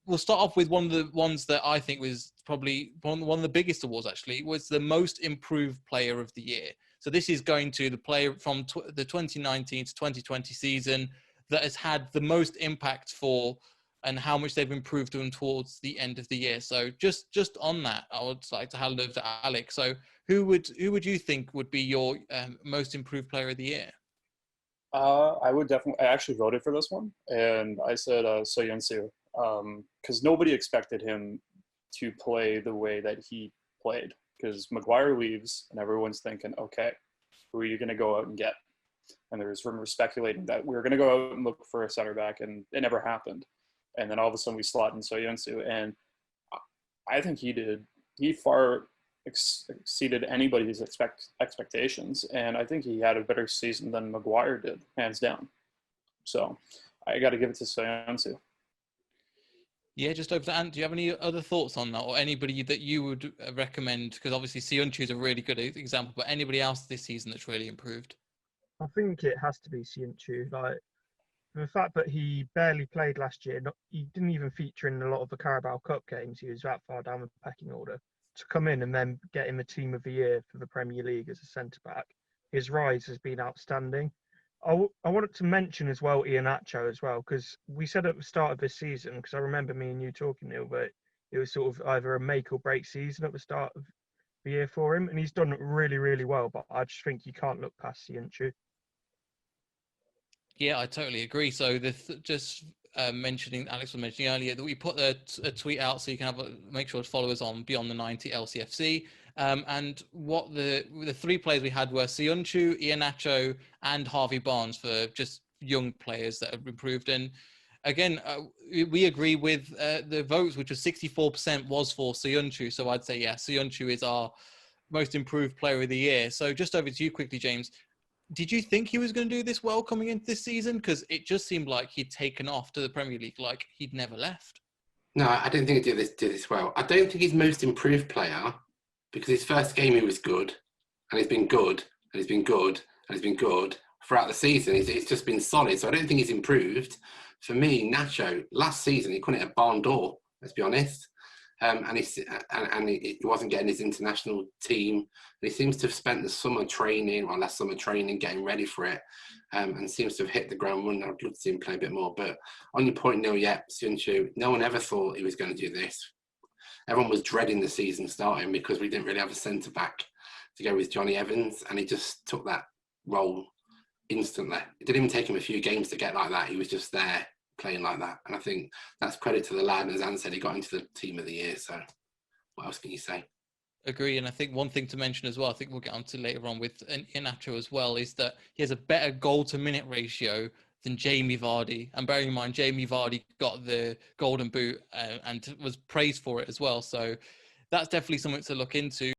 we'll start off with one of the ones that I think was probably one of the biggest awards, actually, was the Most Improved Player of the Year. So this is going to the player from the 2019 to 2020 season that has had the most impact for and how much they've improved them towards the end of the year. So just on that, I would like to hand over to Alex. So who would you think would be your most improved player of the year? I would definitely. I actually voted for this one, and I said Soyuncu, because nobody expected him to play the way that he played. Because Maguire leaves, and everyone's thinking, okay, who are you going to go out and get? And there was rumors speculating that we were going to go out and look for a center back, and it never happened. And then all of a sudden we slot in Soyuncu, and I think he far exceeded anybody's expectations, and I think he had a better season than Maguire did, hands down. So I got to give it to Soyuncu. Yeah, just over to Ant. Do you have any other thoughts on that, or anybody that you would recommend? Because obviously Soyuncu is a really good example, but anybody else this season that's really improved? I think it has to be Siunchu. Like, the fact that he barely played last year, he didn't even feature in a lot of the Carabao Cup games. He was that far down the pecking order. To come in and then get him the team of the year for the Premier League as a centre-back, his rise has been outstanding. I wanted to mention as well Ian Acho as well, because we said at the start of this season, because I remember me and you talking, Neil, but it was sort of either a make or break season at the start of the year for him, and he's done really, really well, but I just think you can't look past Siunchu. Yeah, I totally agree. So just mentioning, Alex was mentioning earlier that we put a tweet out so you can make sure to follow us on Beyond the 90 LCFC. And what the three players we had were Siunchu, Iheanacho, and Harvey Barnes for just young players that have improved. And again, we agree with the votes, which was 64% was for Siunchu. So I'd say, yeah, Siunchu is our most improved player of the year. So just over to you quickly, James. Did you think he was going to do this well coming into this season? Because it just seemed like he'd taken off to the Premier League, like he'd never left. No, I didn't think he'd do this well. I don't think he's most improved player because his first game he was good, and he's been good, and he's been good, and he's been good throughout the season. It's just been solid. So I don't think he's improved. For me, Nacho, last season he couldn't hit a barn door. Let's be honest. And he wasn't getting his international team. And he seems to have spent the summer training, or last summer training, getting ready for it, and seems to have hit the ground running. I'd love to see him play a bit more. But on your point, Neil, yeah, Siunchu, no one ever thought he was going to do this. Everyone was dreading the season starting because we didn't really have a centre-back to go with Johnny Evans, and he just took that role instantly. It didn't even take him a few games to get like that. He was just there, playing like that, and I think that's credit to the lad. And as Anne said, he got into the team of the year, so what else can you say? Agree. And I think one thing to mention as well, I think we'll get on to later on with Iheanacho as well, is that he has a better goal to minute ratio than Jamie Vardy. And bearing in mind, Jamie Vardy got the golden boot and was praised for it as well, so that's definitely something to look into.